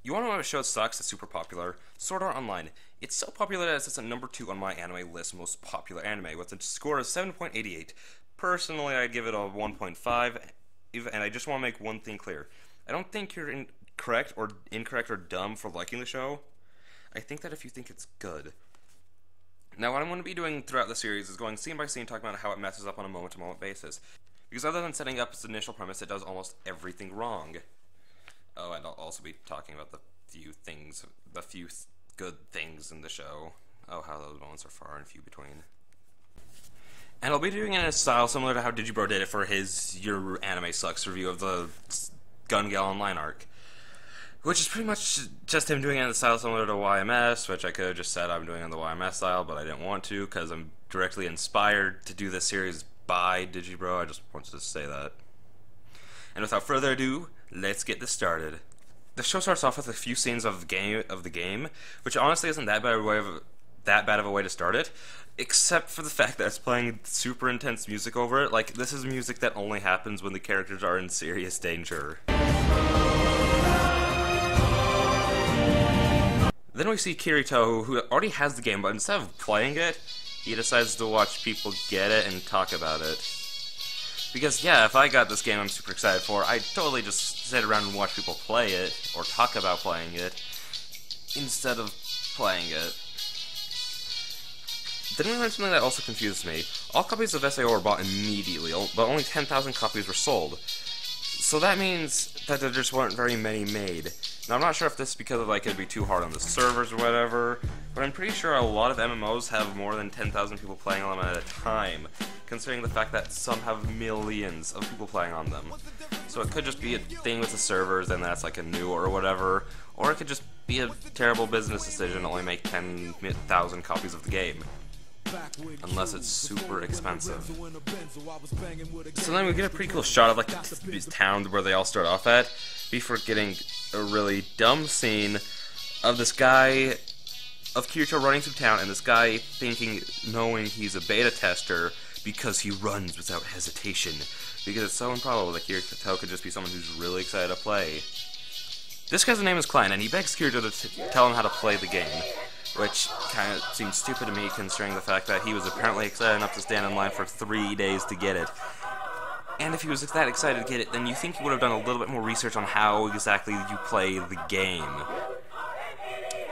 You wanna know what show sucks? It's super popular. Sword Art Online. It's so popular that it's at #2 on my anime list, most popular anime, with a score of 7.88. Personally, I'd give it a 1.5, and I just want to make one thing clear. I don't think you're incorrect or dumb for liking the show. I think that if you think it's good. Now, what I'm going to be doing throughout the series is going scene by scene, talking about how it messes up on a moment-to-moment basis. Because other than setting up its initial premise, it does almost everything wrong. Oh, and I'll also be talking about the few good things in the show. Oh, how those moments are far and few between. And I'll be doing it in a style similar to how Digibro did it for his Your Anime Sucks review of the Gun Gale Online arc. Which is pretty much just him doing it in the style similar to YMS, which I could have just said I'm doing it in the YMS style, but I didn't want to because I'm directly inspired to do this series by Digibro. I just wanted to say that. And without further ado, let's get this started. The show starts off with a few scenes of the game, which honestly isn't that bad of a way to start it, except for the fact that it's playing super intense music over it. Like, this is music that only happens when the characters are in serious danger. Then we see Kirito, who already has the game, but instead of playing it, he decides to watch people get it and talk about it. Because, yeah, if I got this game I'm super excited for, I'd totally just sit around and watch people play it, or talk about playing it, instead of playing it. Then we learned something that also confused me. All copies of SAO were bought immediately, but only 10,000 copies were sold. So that means that there just weren't very many made. Now, I'm not sure if this is because of, like, it'd be too hard on the servers or whatever, but I'm pretty sure a lot of MMOs have more than 10,000 people playing on them at a time, considering the fact that some have millions of people playing on them. So it could just be a thing with the servers, and that's like a new or whatever, or it could just be a terrible business decision to only make 10,000 copies of the game. Unless it's super expensive. So then we get a pretty cool shot of like this town where they all start off at, before getting a really dumb scene of this guy, of Kirito running through town, and this guy knowing he's a beta tester because he runs without hesitation. Because it's so improbable that Kirito could just be someone who's really excited to play. This guy's name is Klein, and he begs Kirito to tell him how to play the game. Which kind of seems stupid to me, considering the fact that he was apparently excited enough to stand in line for 3 days to get it. And if he was that excited to get it, then you think he would have done a little bit more research on how exactly you play the game.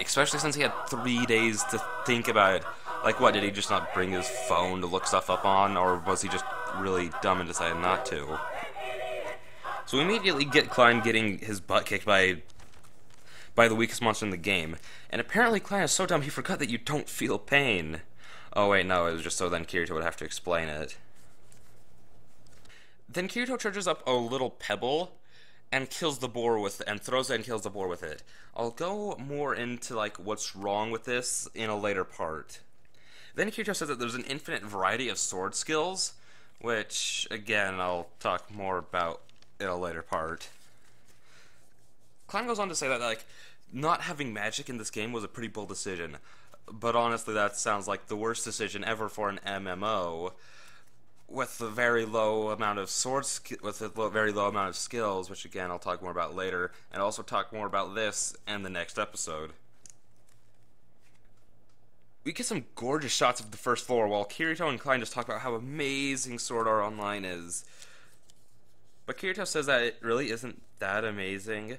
Especially since he had 3 days to think about it. Like, what, did he just not bring his phone to look stuff up on, or was he just really dumb and decided not to? So we immediately get Klein getting his butt kicked by the weakest monster in the game. And apparently Klein is so dumb he forgot that you don't feel pain. Oh wait, no, it was just so then Kirito would have to explain it. Then Kirito charges up a little pebble and kills the boar and throws it and kills the boar with it. I'll go more into like what's wrong with this in a later part. Then Kirito says that there's an infinite variety of sword skills, which again I'll talk more about in a later part. Klein goes on to say that, like, not having magic in this game was a pretty bold decision, but honestly that sounds like the worst decision ever for an MMO, with a very low amount of very low amount of skills, which again I'll talk more about later, and also talk more about this in the next episode. We get some gorgeous shots of the first floor, while Kirito and Klein just talk about how amazing Sword Art Online is. But Kirito says that it really isn't that amazing,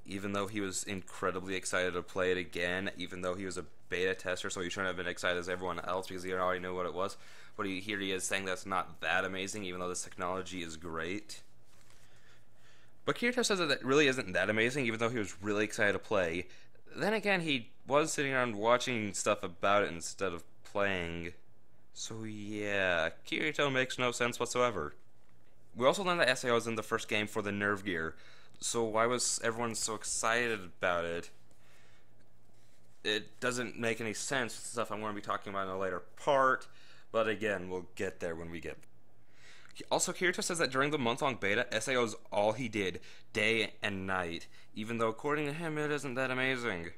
even though he was incredibly excited to play it again, even though he was a beta tester, so he shouldn't have been excited as everyone else because he already knew what it was. But here he is saying that's not that amazing, even though this technology is great. But Kirito says that it really isn't that amazing, even though he was really excited to play. Then again, he was sitting around watching stuff about it instead of playing. So yeah, Kirito makes no sense whatsoever. We also learned that SAO was in the first game for the Nerve Gear, so why was everyone so excited about it? It doesn't make any sense with stuff I'm going to be talking about in a later part, but again, we'll get there when we get. Also, Kirito says that during the month-long beta, SAO is all he did, day and night, even though according to him it isn't that amazing.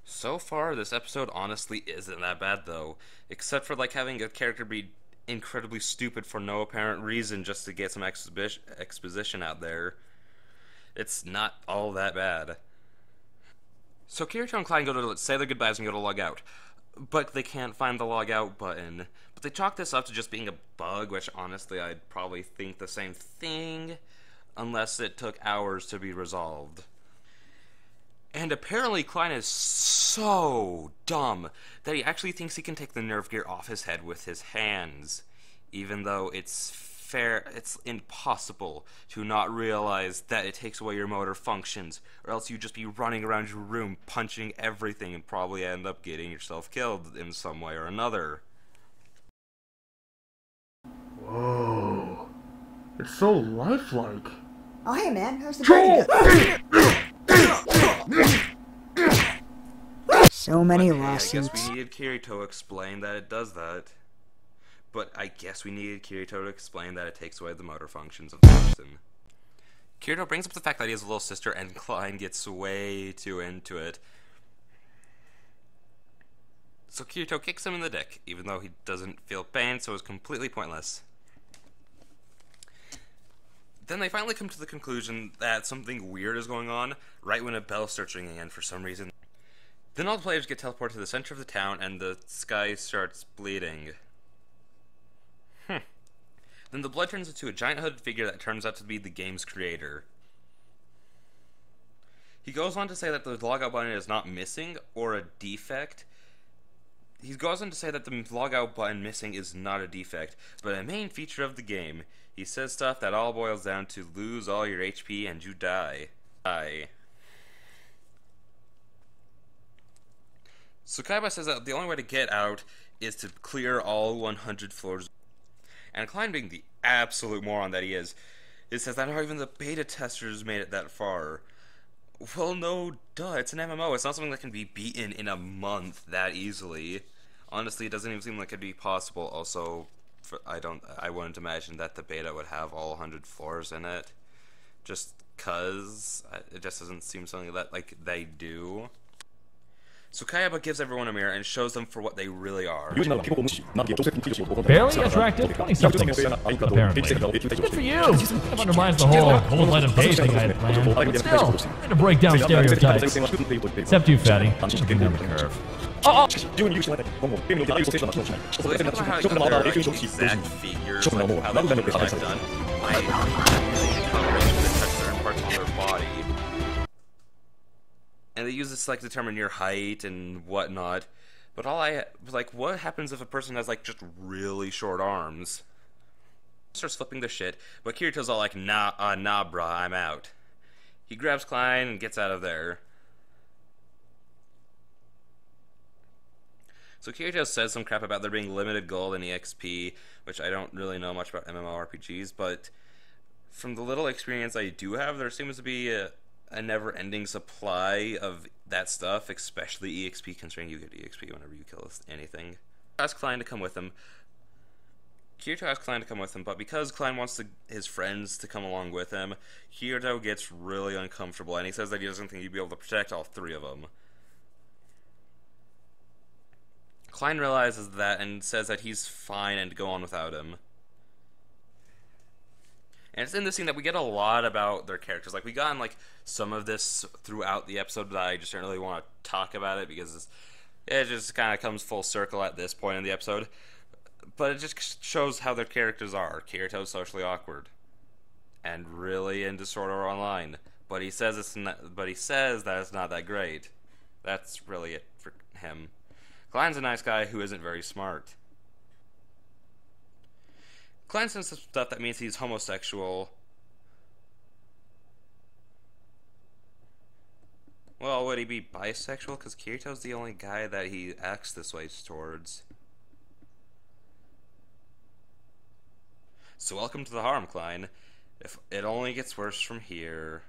So far, this episode honestly isn't that bad though, except for like having a character be incredibly stupid for no apparent reason just to get some exposition out there. It's not all that bad. So Kirito and Klein go to say their goodbyes and go to log out, but they can't find the log out button. But they chalk this up to just being a bug, which honestly I'd probably think the same thing, unless it took hours to be resolved. And apparently Klein is so dumb that he actually thinks he can take the nerve gear off his head with his hands, even though it's impossible to not realize that it takes away your motor functions, or else you'd just be running around your room punching everything and probably end up getting yourself killed in some way or another. Whoa. It's so lifelike. Oh, hey, man. How's the brain? So many lawsuits. I guess we needed Kirito to explain that it does that. But I guess we needed Kirito to explain that it takes away the motor functions of the person. Kirito brings up the fact that he has a little sister, and Klein gets way too into it. So Kirito kicks him in the dick, even though he doesn't feel pain, so it's completely pointless. Then they finally come to the conclusion that something weird is going on right when a bell starts ringing, and for some reason. Then all the players get teleported to the center of the town, and the sky starts bleeding. Then the blood turns into a giant hooded figure that turns out to be the game's creator. He goes on to say that the logout button is not missing or a defect. He goes on to say that the logout button missing is not a defect, but a main feature of the game. He says stuff that all boils down to lose all your HP and you die. So Kaiba says that the only way to get out is to clear all 100 floors. And Klein, being the absolute moron that he is, it says that not even the beta testers made it that far. Well, no, duh, it's an MMO. It's not something that can be beaten in a month that easily. Honestly, it doesn't even seem like it'd be possible. Also, I wouldn't imagine that the beta would have all 100 floors in it. Just cause it just doesn't seem something that, like, they do. So Kaiba gives everyone a mirror and shows them for what they really are. Barely attractive 20-somethings, apparently. Good for you! Kind of undermines the whole light of day thing I had planned. But still, I'm going to break down stereotypes. Except you, Fatty. I'm getting down the curve. So they talk about how their exact figures, like how the figures are done by using coloration to touch certain parts of their body. And they use this to, like, determine your height and whatnot. But what happens if a person has, like, just really short arms? Starts flipping the shit, but Kirito's all like, nah, brah, I'm out. He grabs Klein and gets out of there. So Kirito says some crap about there being limited gold and EXP, which I don't really know much about MMORPGs, but from the little experience I do have, there seems to be a never-ending supply of that stuff, especially EXP, considering you get EXP whenever you kill anything. Ask Klein to come with him. Kirito asks Klein to come with him, but because Klein wants his friends to come along with him, Kirito gets really uncomfortable, and he says that he doesn't think he'd be able to protect all three of them. Klein realizes that and says that he's fine and to go on without him. And it's in this scene that we get a lot about their characters. Like, we got like some of this throughout the episode, but I just don't really want to talk about it because it just kind of comes full circle at this point in the episode. But it just shows how their characters are. Kirito's socially awkward and really into Sword Art Online, but he says that it's not that great. That's really it for him. Klein's a nice guy who isn't very smart. Klein says some stuff that means he's homosexual. Well, would he be bisexual? Because Kirito's the only guy that he acts this way towards. So welcome to the harem, Klein. If it only gets worse from here.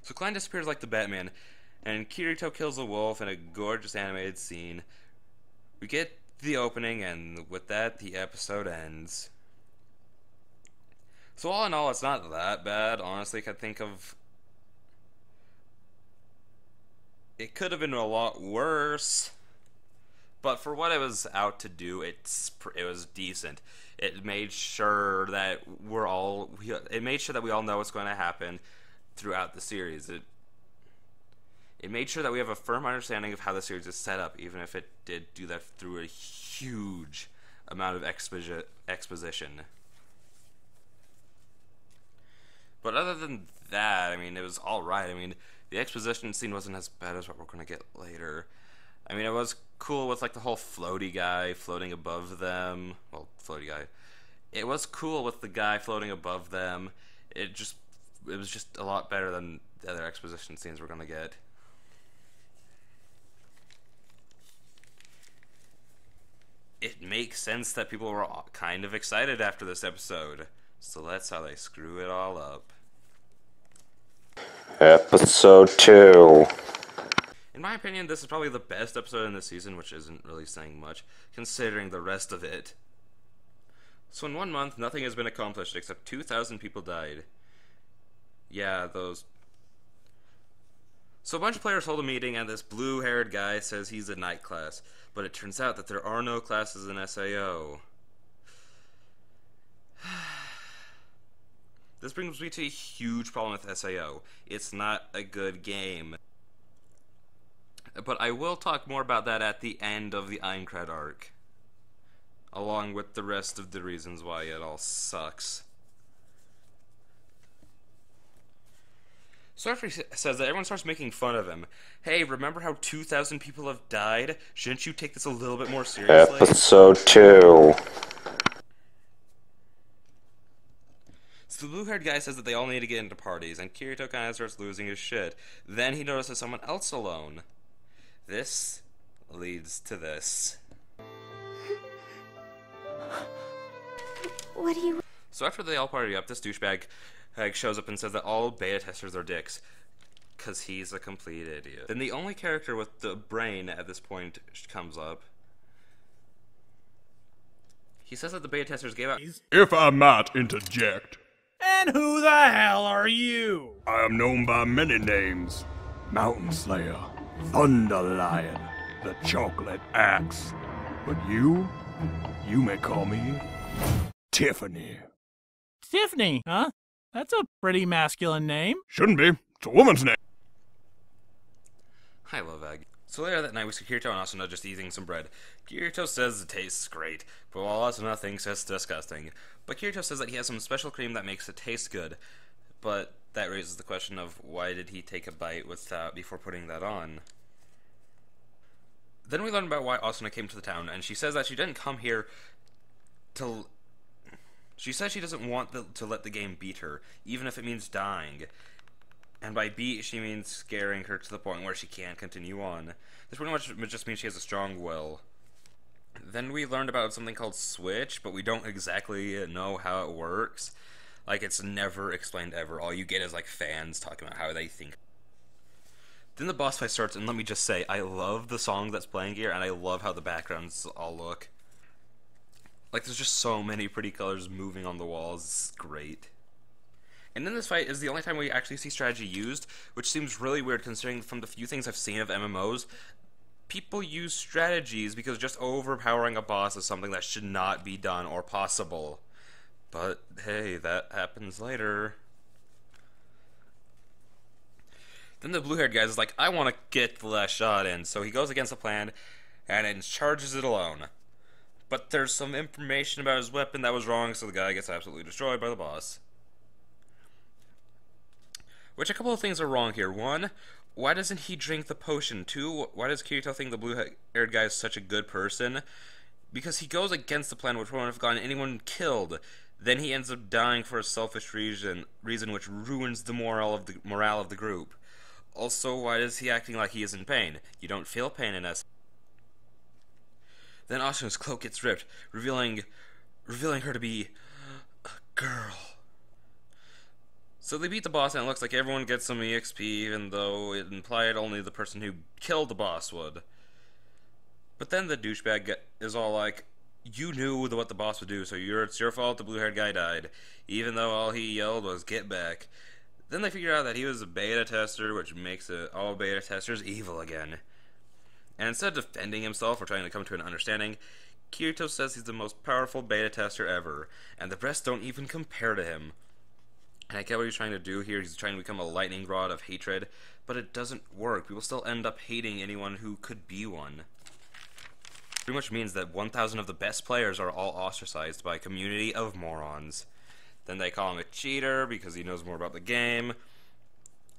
So Klein disappears like the Batman, and Kirito kills a wolf in a gorgeous animated scene. We get the opening, and with that, the episode ends. So all in all, it's not that bad. Honestly, I could think of... it could have been a lot worse. But for what it was out to do, it was decent. It made sure that it made sure that we all know what's going to happen throughout the series. It made sure that we have a firm understanding of how the series is set up, even if it did do that through a huge amount of exposition. But other than that, I mean, it was alright. I mean, the exposition scene wasn't as bad as what we're going to get later. I mean, it was cool with, like, the whole floaty guy floating above them. Well, floaty guy. It was cool with the guy floating above them. It was just a lot better than the other exposition scenes we're going to get. It makes sense that people were kind of excited after this episode. So that's how they screw it all up. Episode 2. In my opinion, this is probably the best episode in this season, which isn't really saying much, considering the rest of it. So in 1 month, nothing has been accomplished except 2,000 people died. Yeah, those... So a bunch of players hold a meeting, and this blue-haired guy says he's a night class, but it turns out that there are no classes in SAO. This brings me to a huge problem with SAO. It's not a good game. But I will talk more about that at the end of the Aincrad arc, along with the rest of the reasons why it all sucks. So after he says that, everyone starts making fun of him. Hey, remember how 2,000 people have died? Shouldn't you take this a little bit more seriously? Episode 2. So the blue-haired guy says that they all need to get into parties, and Kirito kind of starts losing his shit. Then he notices someone else alone. This leads to this. What do you... So after they all party up, this douchebag shows up and says that all beta testers are dicks. Because he's a complete idiot. Then the only character with the brain at this point comes up. He says that the beta testers gave out... If I might interject, And who the hell are you? I am known by many names. Mountain Slayer, Thunder Lion, the Chocolate Axe. But you may call me Tiffany. Tiffany, huh? That's a pretty masculine name. Shouldn't be. It's a woman's name. I love Aggie. So later that night, we see Kirito and Asuna just eating some bread. Kirito says it tastes great, but while Asuna thinks it's disgusting. But Kirito says that he has some special cream that makes it taste good. But that raises the question of why did he take a bite before putting that on? Then we learn about why Asuna came to the town, and she says that she didn't come here to... She says she doesn't want to let the game beat her, even if it means dying. And by beat, she means scaring her to the point where she can't continue on. This pretty much just means she has a strong will. Then we learned about something called Switch, but we don't exactly know how it works. Like, it's never explained ever. All you get is, like, fans talking about how they think. Then the boss fight starts, and let me just say, I love the song that's playing here, and I love how the backgrounds all look. Like, there's just so many pretty colors moving on the walls. It's great. And then this fight is the only time we actually see strategy used, which seems really weird considering from the few things I've seen of MMOs, people use strategies because just overpowering a boss is something that should not be done or possible. But, hey, that happens later. Then the blue-haired guy is like, I want to get the last shot in, so he goes against the plan and then charges it alone. But there's some information about his weapon that was wrong, so the guy gets absolutely destroyed by the boss. Which, a couple of things are wrong here. One, why doesn't he drink the potion? Two, why does Kirito think the blue-haired guy is such a good person? Because he goes against the plan which won't have gotten anyone killed. Then he ends up dying for a selfish reason which ruins the morale of the group. Also, why is he acting like he is in pain? You don't feel pain in us. Then Asuna's cloak gets ripped, revealing her to be a girl. So they beat the boss, and it looks like everyone gets some EXP, even though it implied only the person who killed the boss would. But then the douchebag is all like, you knew what the boss would do, so it's your fault the blue-haired guy died, even though all he yelled was, get back. Then they figure out that he was a beta tester, which makes all beta testers evil again. And instead of defending himself or trying to come to an understanding, Kirito says he's the most powerful beta tester ever, and the rest don't even compare to him. And I get what he's trying to do here. He's trying to become a lightning rod of hatred, but it doesn't work. People still end up hating anyone who could be one. Pretty much means that 1,000 of the best players are all ostracized by a community of morons. Then they call him a cheater because he knows more about the game.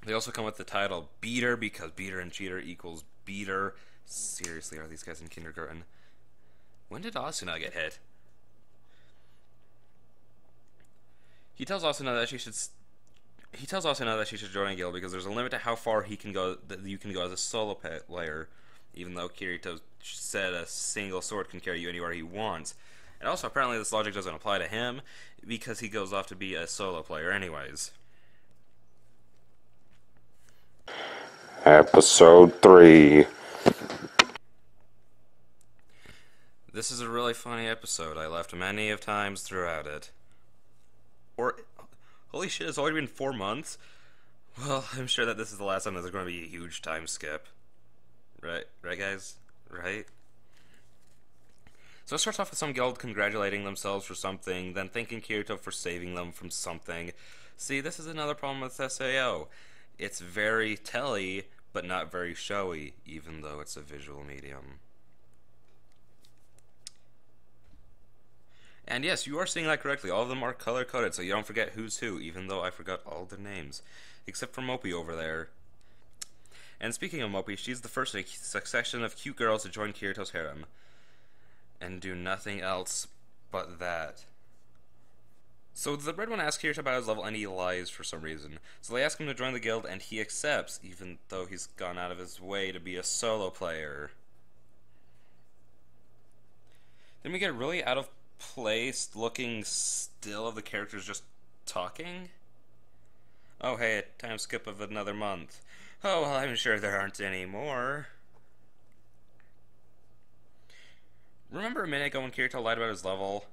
They also come with the title beater because beater and cheater equals beater. Seriously, are these guys in kindergarten? When did Asuna get hit? He tells Asuna that she should join a guild because there's a limit to how far he can go, that you can go as a solo player, even though Kirito said a single sword can carry you anywhere he wants. And also, apparently this logic doesn't apply to him because he goes off to be a solo player anyways. Episode 3. This is a really funny episode. I laughed many of times throughout it. Holy shit, it's already been 4 months? Well, I'm sure that this is the last time there's going to be a huge time skip. Right guys? Right? So it starts off with some guild congratulating themselves for something, then thanking Kirito for saving them from something. See, this is another problem with SAO. It's very telly, but not very showy, even though it's a visual medium. And yes, you are seeing that correctly. All of them are color-coded, so you don't forget who's who, even though I forgot all their names. Except for Mopi over there. And speaking of Mopi, she's the first in a succession of cute girls to join Kirito's harem. And do nothing else but that. So the red one asks Kirito about his level, and he lies for some reason. So they ask him to join the guild, and he accepts, even though he's gone out of his way to be a solo player. Then we get really out of place looking still of the characters just talking. Oh hey, a time skip of another month. Oh well, I'm sure there aren't any more. Remember a minute ago when Kirito lied about his level?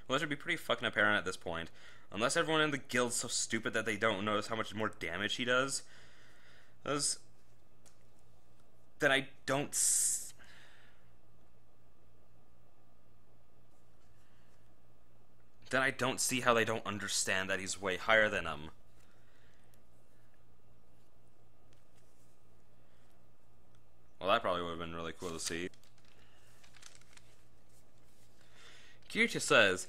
Well, that should be pretty fucking apparent at this point. Unless everyone in the guild's so stupid that they don't notice how much more damage he does. Then I don't see how they don't understand that he's way higher than him. Well, that probably would have been really cool to see. Kirito says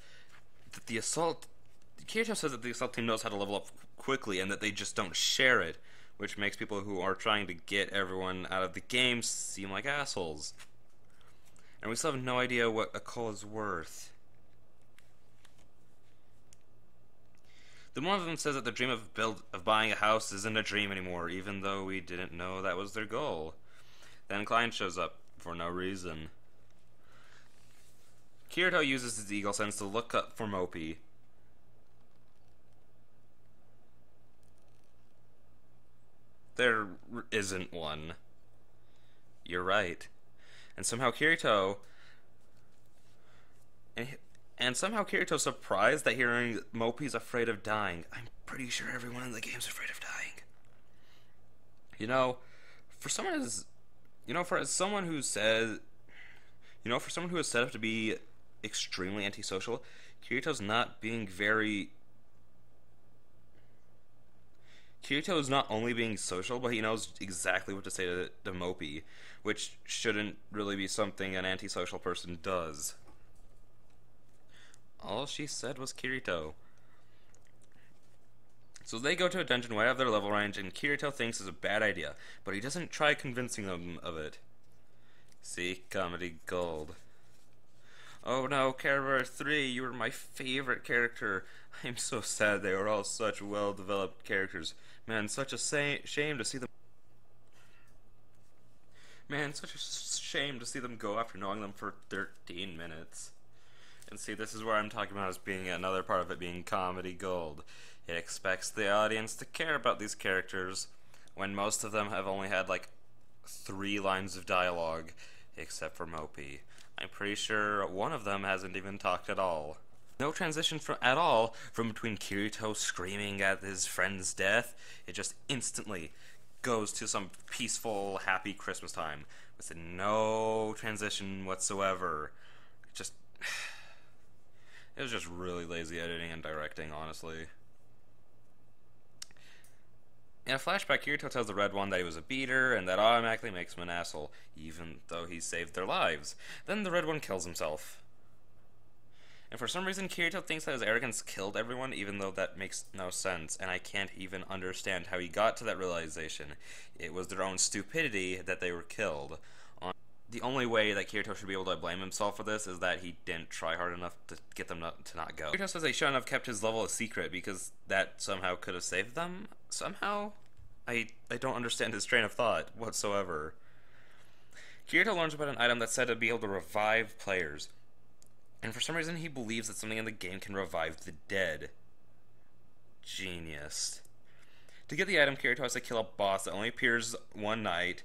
that the assault team knows how to level up quickly and that they just don't share it, which makes people who are trying to get everyone out of the game seem like assholes. And we still have no idea what a coal is worth. Then one of them says that the dream of buying a house isn't a dream anymore, even though we didn't know that was their goal. Then Klein shows up for no reason. Kirito uses his eagle sense to look up for Mopi. There isn't one. You're right. And somehow Kirito's surprised that hearing Mopi's afraid of dying. I'm pretty sure everyone in the game's afraid of dying. For someone who is set up to be extremely antisocial, Kirito's not only being social, but he knows exactly what to say to Mopi, which shouldn't really be something an antisocial person does. All she said was Kirito. So they go to a dungeon way out of their level range, and Kirito thinks it's a bad idea, but he doesn't try convincing them of it. See? Comedy gold. Oh no, Care 3, you were my favorite character. I'm so sad they were all such well-developed characters. Man, such a shame to see them... go after knowing them for 13 minutes. And see, this is where I'm talking about as being another part of it being comedy gold. It expects the audience to care about these characters when most of them have only had like 3 lines of dialogue, except for Mopi. I'm pretty sure one of them hasn't even talked at all. No transition at all from between Kirito screaming at his friend's death. It just instantly goes to some peaceful, happy Christmas time. with no transition whatsoever. Just it was just really lazy editing and directing, honestly. In a flashback, Kirito tells the Red One that he was a beater, and that automatically makes him an asshole, even though he saved their lives. Then the Red One kills himself. And for some reason, Kirito thinks that his arrogance killed everyone, even though that makes no sense, and I can't even understand how he got to that realization. It was their own stupidity that they were killed. The only way that Kirito should be able to blame himself for this is that he didn't try hard enough to get them to not go. Kirito says they shouldn't have kept his level a secret because that somehow could have saved them. Somehow? I don't understand his train of thought whatsoever. Kirito learns about an item that's said to be able to revive players. And for some reason he believes that something in the game can revive the dead. Genius. To get the item, Kirito has to kill a boss that only appears one night,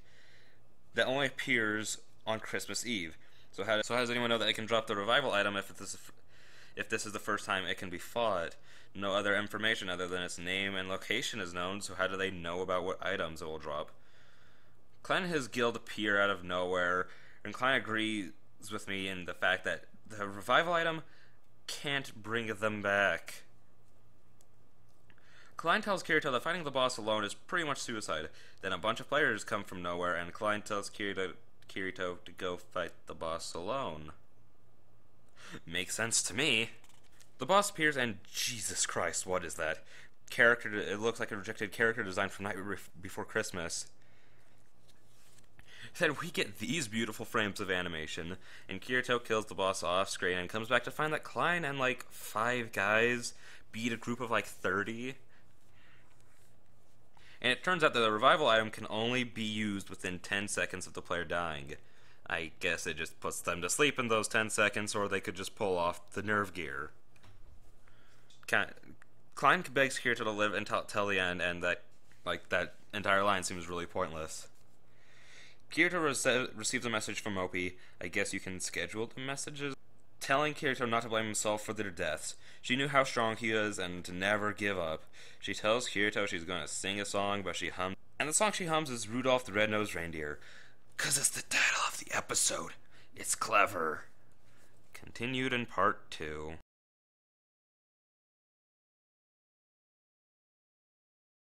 that only appears on Christmas Eve. So how does anyone know that it can drop the revival item if this is the first time it can be fought? No other information other than its name and location is known, so how do they know about what items it will drop? Klein and his guild appear out of nowhere, and Klein agrees with me in the fact that the revival item can't bring them back. Klein tells Kirito that fighting the boss alone is pretty much suicide. Then a bunch of players come from nowhere, and Klein tells Kirito to go fight the boss alone. Makes sense to me. The boss appears, and Jesus Christ, what is that? It looks like a rejected character design from Night Before Christmas. Then we get these beautiful frames of animation, and Kirito kills the boss off screen and comes back to find that Klein and like 5 guys beat a group of like 30. And it turns out that the revival item can only be used within 10 seconds of the player dying. I guess it just puts them to sleep in those 10 seconds, or they could just pull off the nerve gear. Klein begs Kirito to live until the end, and that entire line seems really pointless. Kirito receives a message from Opie. I guess you can schedule the messages, telling Kirito not to blame himself for their deaths. She knew how strong he is and to never give up. She tells Kirito she's going to sing a song, but she hums. And the song she hums is Rudolph the Red-Nosed Reindeer. 'Cause it's the title of the episode. It's clever. Continued in part 2.